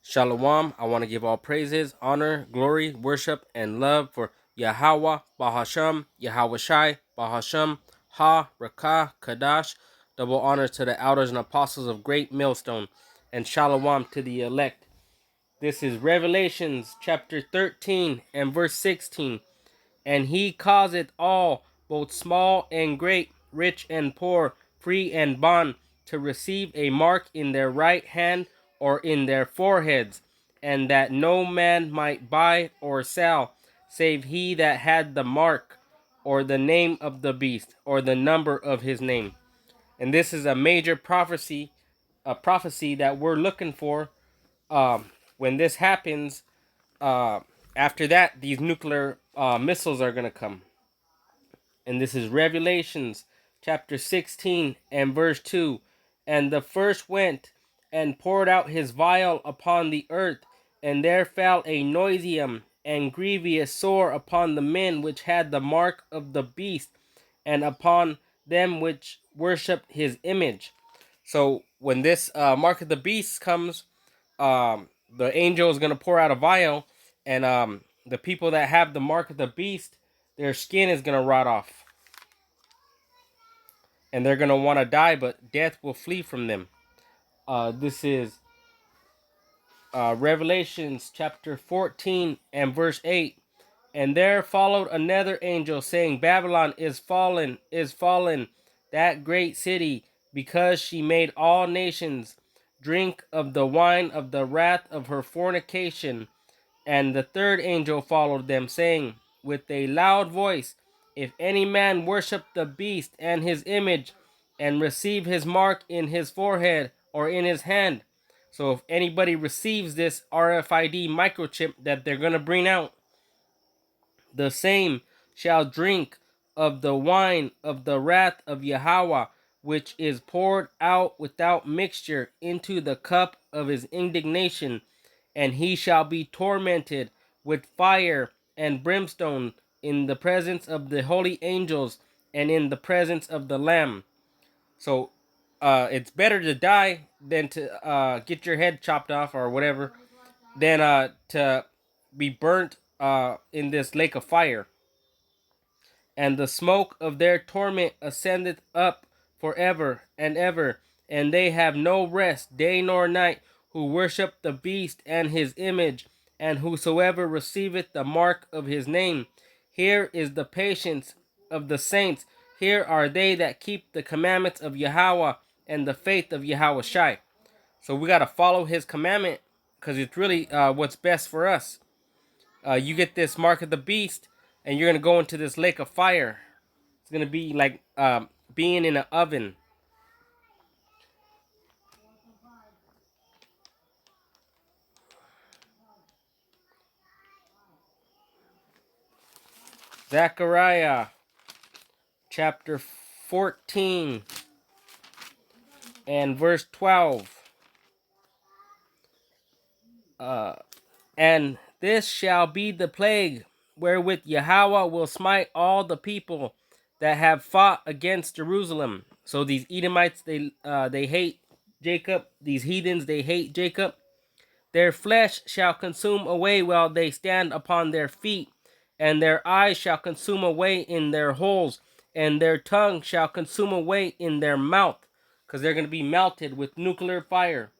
Shalom. I want to give all praises, honor, glory, worship, and love for Yahweh, Bahasham, Yahweh Shai, Bahasham, Ha, Rakah, Kadash. Double honor to the elders and apostles of Great Millstone, and Shalom to the elect. This is Revelations chapter 13 and verse 16. And he causeth all, both small and great, rich and poor, free and bond, to receive a mark in their right hand or in their foreheads, and that no man might buy or sell, save he that had the mark, or the name of the beast, or the number of his name. And this is a major prophecy, that we're looking for. When this happens, uh, after that, these nuclear missiles are going to come. And this is Revelations chapter 16 and verse 2. And the first went and poured out his vial upon the earth, and there fell a noisium and grievous sore upon the men which had the mark of the beast, and upon them which worshipped his image. So when this mark of the beast comes, the angel is going to pour out a vial, and the people that have the mark of the beast, their skin is going to rot off. And they're going to want to die, but death will flee from them. This is Revelations chapter 14 and verse 8. And there followed another angel, saying, Babylon is fallen, that great city, because she made all nations drink of the wine of the wrath of her fornication. And the third angel followed them, saying with a loud voice, If any man worship the beast and his image, and receive his mark in his forehead or in his hand. So if anybody receives this RFID microchip that they're going to bring out, the same shall drink of the wine of the wrath of Yahweh, which is poured out without mixture into the cup of his indignation, and he shall be tormented with fire and brimstone in the presence of the holy angels and in the presence of the Lamb. So it's better to die than to get your head chopped off or whatever, than to be burnt in this lake of fire. And the smoke of their torment ascendeth up forever and ever, and they have no rest day nor night, who worship the beast and his image, and whosoever receiveth the mark of his name. Here is the patience of the saints. Here are they that keep the commandments of Yahweh and the faith of Yahweh Shai. So we got to follow his commandment, because it's really what's best for us. You get this mark of the beast, and you're going to go into this lake of fire. It's going to be like being in an oven. Zechariah chapter 14 and verse 12. And this shall be the plague wherewith Yahweh will smite all the people that have fought against Jerusalem. So these Edomites, they hate Jacob. These heathens, they hate Jacob. Their flesh shall consume away while they stand upon their feet, and their eyes shall consume away in their holes, and their tongue shall consume away in their mouth, because they're going to be melted with nuclear fire.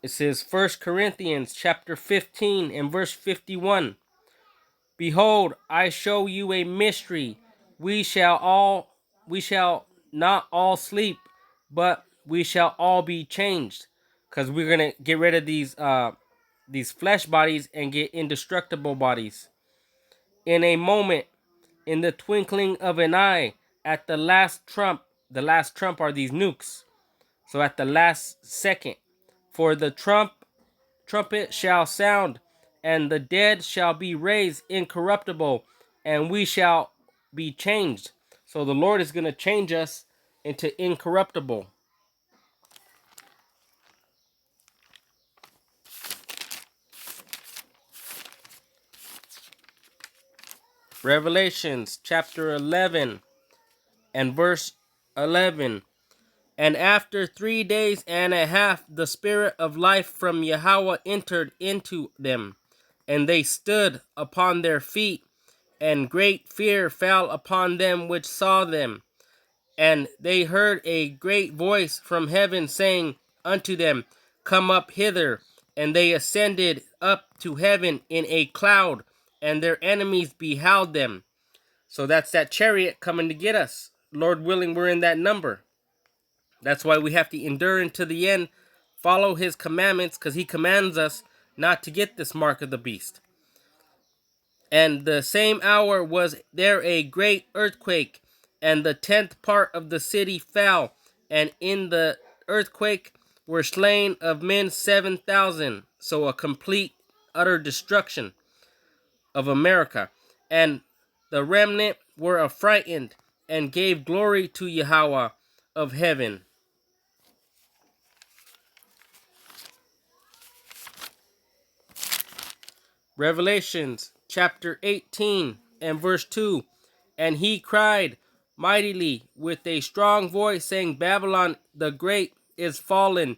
It says 1 Corinthians chapter 15 and verse 51. Behold, I show you a mystery. We shall not all sleep, but we shall all be changed. Because we're gonna get rid of these flesh bodies and get indestructible bodies. In a moment, in the twinkling of an eye, at the last trump are these nukes. So at the last second, for the trumpet shall sound, and the dead shall be raised incorruptible, and we shall be changed. So the Lord is going to change us into incorruptible. Revelations chapter 11 and verse 11. And after 3 days and a half, the spirit of life from Yahweh entered into them, and they stood upon their feet, and great fear fell upon them which saw them. And they heard a great voice from heaven saying unto them, Come up hither. And they ascended up to heaven in a cloud, and their enemies beheld them. So that's that chariot coming to get us. Lord willing, we're in that number. That's why we have to endure unto the end, follow his commandments, because he commands us not to get this mark of the beast. And the same hour was there a great earthquake, and the 10th part of the city fell, and in the earthquake were slain of men 7,000. So a complete, utter destruction of America. And the remnant were affrighted, and gave glory to Yahweh of heaven. Revelations chapter 18 and verse 2. And he cried mightily with a strong voice, saying, Babylon the great is fallen,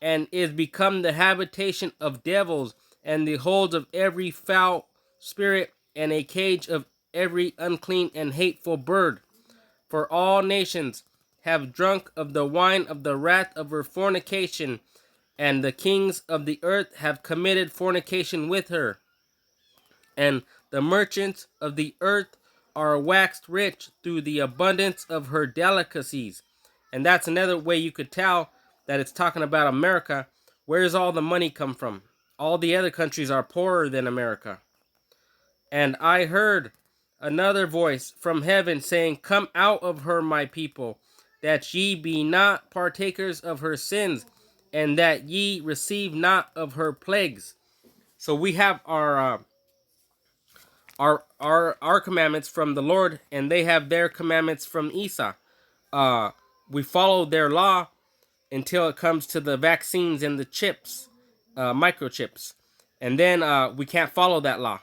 and is become the habitation of devils, and the hold of every foul spirit, and a cage of every unclean and hateful bird. For all nations have drunk of the wine of the wrath of her fornication, and the kings of the earth have committed fornication with her. And the merchants of the earth are waxed rich through the abundance of her delicacies. And that's another way you could tell that it's talking about America. Where does all the money come from? All the other countries are poorer than America. And I heard another voice from heaven saying, Come out of her, my people, that ye be not partakers of her sins, and that ye receive not of her plagues. So we have our commandments from the Lord, and they have their commandments from Esau. We follow their law until it comes to the vaccines and the chips, microchips, and then we can't follow that law.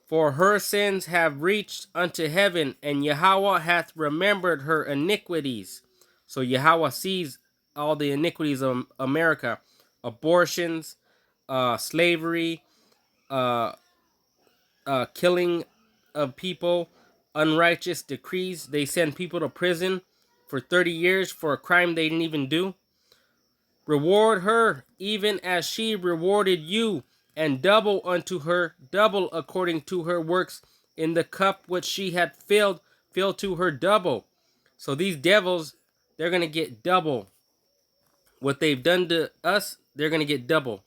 For her sins have reached unto heaven, and Yahweh hath remembered her iniquities. So Yahweh sees all the iniquities of America: abortions, slavery, killing of people, unrighteous decrees. They send people to prison for 30 years for a crime they didn't even do. Reward her even as she rewarded you, and double unto her, double according to her works. In the cup which she had filled, fill to her double. So these devils, they're going to get double. What they've done to us, they're going to get double.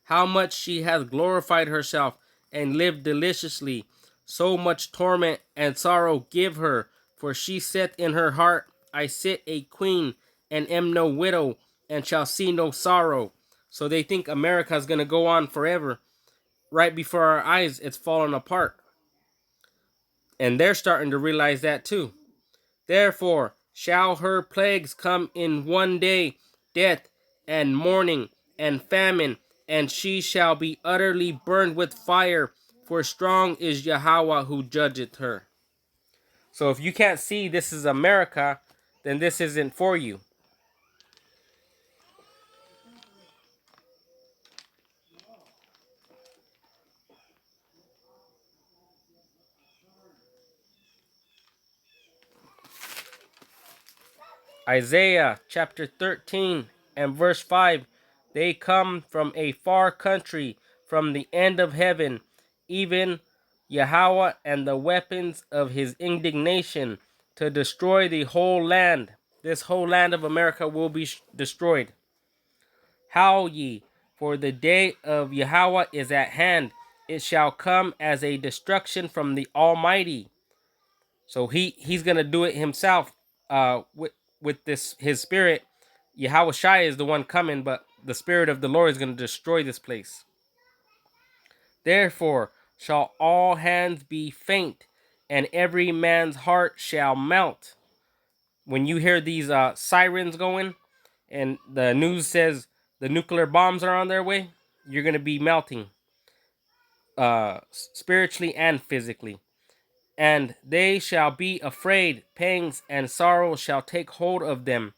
How much she hath glorified herself and lived deliciously, so much torment and sorrow give her. For she saith in her heart, I sit a queen, and am no widow, and shall see no sorrow. So they think America is going to go on forever. Right before our eyes, it's falling apart. And they're starting to realize that too. Therefore shall her plagues come in one day, death, and mourning, and famine, and she shall be utterly burned with fire, for strong is Yahweh who judgeth her. So if you can't see this is America, then this isn't for you. Isaiah chapter 13 and verse 5. They come from a far country, from the end of heaven, even Yahweh, and the weapons of his indignation, to destroy the whole land. This whole land of America will be destroyed. Howl ye, for the day of Yahweh is at hand. It shall come as a destruction from the Almighty. So he's gonna do it himself. With this his spirit. Yahweh Shai is the one coming, but the spirit of the Lord is gonna destroy this place. Therefore shall all hands be faint, and every man's heart shall melt. When you hear these sirens going, and the news says the nuclear bombs are on their way, you're gonna be melting, spiritually and physically. And they shall be afraid, pangs and sorrow shall take hold of them.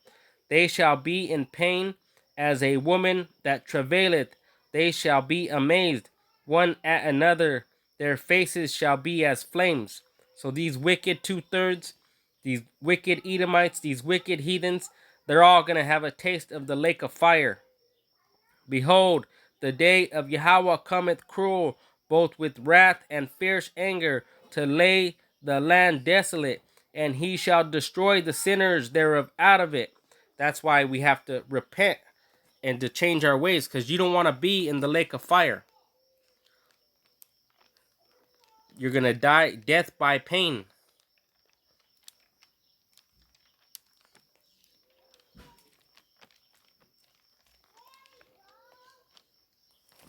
They shall be in pain as a woman that travaileth. They shall be amazed one at another. Their faces shall be as flames. So these wicked two-thirds, these wicked Edomites, these wicked heathens, they're all going to have a taste of the lake of fire. Behold, the day of Yahweh cometh cruel, both with wrath and fierce anger, to lay the land desolate, and he shall destroy the sinners thereof out of it. That's why we have to repent and to change our ways, because you don't want to be in the lake of fire. You're going to die death by pain.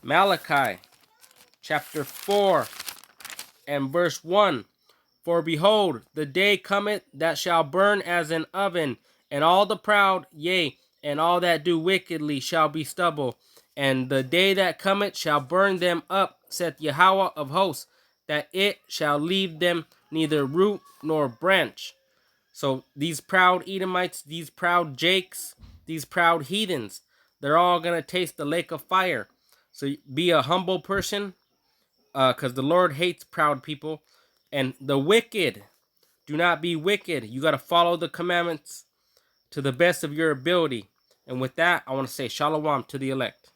Malachi chapter 4 and verse 1. For behold, the day cometh that shall burn as an oven, and all the proud, yea, and all that do wickedly shall be stubble. And the day that cometh shall burn them up, saith Yahweh of hosts, that it shall leave them neither root nor branch. So these proud Edomites, these proud Jakes, these proud heathens, they're all going to taste the lake of fire. So be a humble person, because the Lord hates proud people. And the wicked, do not be wicked. You got to follow the commandments to the best of your ability. And with that, I want to say shalom to the elect.